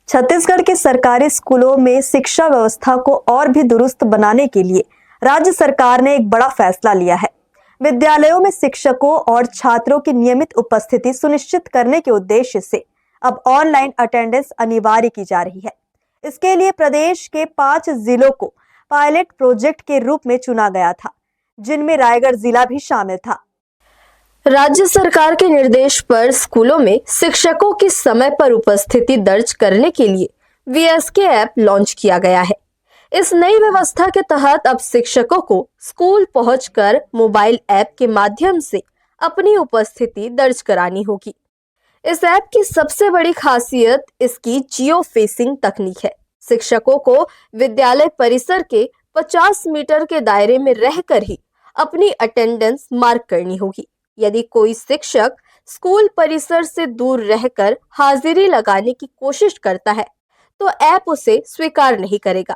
छत्तीसगढ़ के सरकारी स्कूलों में शिक्षा व्यवस्था को और भी दुरुस्त बनाने के लिए राज्य सरकार ने एक बड़ा फैसला लिया है। विद्यालयों में शिक्षकों और छात्रों की नियमित उपस्थिति सुनिश्चित करने के उद्देश्य से अब ऑनलाइन अटेंडेंस अनिवार्य की जा रही है। इसके लिए प्रदेश के 5 जिलों को पायलट प्रोजेक्ट के रूप में चुना गया था, जिनमें रायगढ़ जिला भी शामिल था। राज्य सरकार के निर्देश पर स्कूलों में शिक्षकों की समय पर उपस्थिति दर्ज करने के लिए वीएसके ऐप लॉन्च किया गया है। इस नई व्यवस्था के तहत अब शिक्षकों को स्कूल पहुंचकर मोबाइल ऐप के माध्यम से अपनी उपस्थिति दर्ज करानी होगी। इस ऐप की सबसे बड़ी खासियत इसकी जियो फेसिंग तकनीक है। शिक्षकों को विद्यालय परिसर के 50 मीटर के दायरे में रहकर ही अपनी अटेंडेंस मार्क करनी होगी। यदि कोई शिक्षक स्कूल परिसर से दूर रहकर हाजिरी लगाने की कोशिश करता है तो ऐप उसे स्वीकार नहीं करेगा।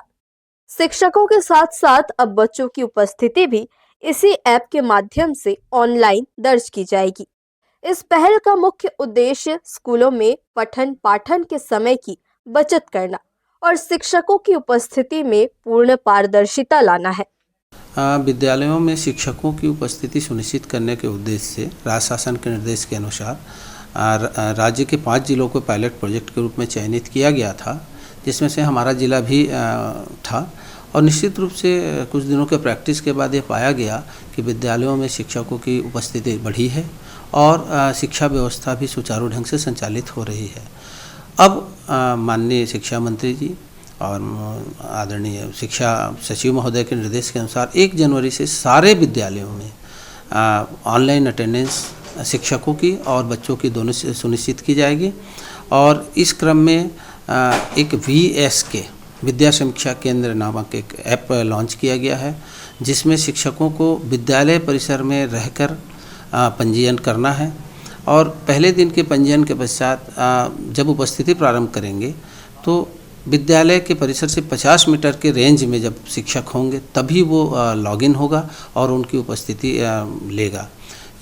शिक्षकों के साथ साथ अब बच्चों की उपस्थिति भी इसी ऐप के माध्यम से ऑनलाइन दर्ज की जाएगी। इस पहल का मुख्य उद्देश्य स्कूलों में पठन पाठन के समय की बचत करना और शिक्षकों की उपस्थिति में पूर्ण पारदर्शिता लाना है। विद्यालयों में शिक्षकों की उपस्थिति सुनिश्चित करने के उद्देश्य से राज्य शासन के निर्देश के अनुसार राज्य के 5 जिलों को पायलट प्रोजेक्ट के रूप में चयनित किया गया था, जिसमें से हमारा जिला भी था। और निश्चित रूप से कुछ दिनों के प्रैक्टिस के बाद ये पाया गया कि विद्यालयों में शिक्षकों की उपस्थिति बढ़ी है और शिक्षा व्यवस्था भी सुचारू ढंग से संचालित हो रही है। अब माननीय शिक्षा मंत्री जी और आदरणीय शिक्षा सचिव महोदय के निर्देश के अनुसार 1 जनवरी से सारे विद्यालयों में ऑनलाइन अटेंडेंस शिक्षकों की और बच्चों की दोनों से सुनिश्चित की जाएगी। और इस क्रम में एक वीएसके विद्या समीक्षा केंद्र नामक एक ऐप लॉन्च किया गया है, जिसमें शिक्षकों को विद्यालय परिसर में रहकर पंजीयन करना है। और पहले दिन के पंजीयन के पश्चात जब उपस्थिति प्रारंभ करेंगे तो विद्यालय के परिसर से 50 मीटर के रेंज में जब शिक्षक होंगे तभी वो लॉगिन होगा और उनकी उपस्थिति लेगा।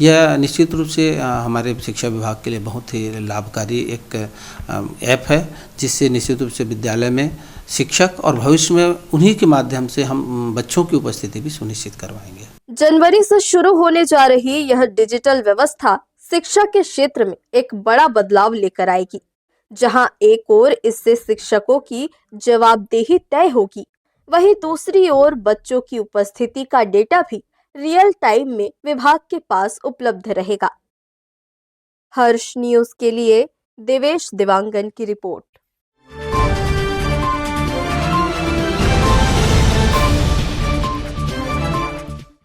यह निश्चित रूप से हमारे शिक्षा विभाग के लिए बहुत ही लाभकारी एक ऐप है, जिससे निश्चित रूप से विद्यालय में शिक्षक और भविष्य में उन्हीं के माध्यम से हम बच्चों की उपस्थिति भी सुनिश्चित करवाएंगे। जनवरी से शुरू होने जा रही यह डिजिटल व्यवस्था शिक्षा के क्षेत्र में एक बड़ा बदलाव लेकर आएगी, जहां एक ओर इससे शिक्षकों की जवाबदेही तय होगी, वहीं दूसरी ओर बच्चों की उपस्थिति का डेटा भी रियल टाइम में विभाग के पास उपलब्ध रहेगा। हर्ष न्यूज के लिए देवेश दिवांगन की रिपोर्ट।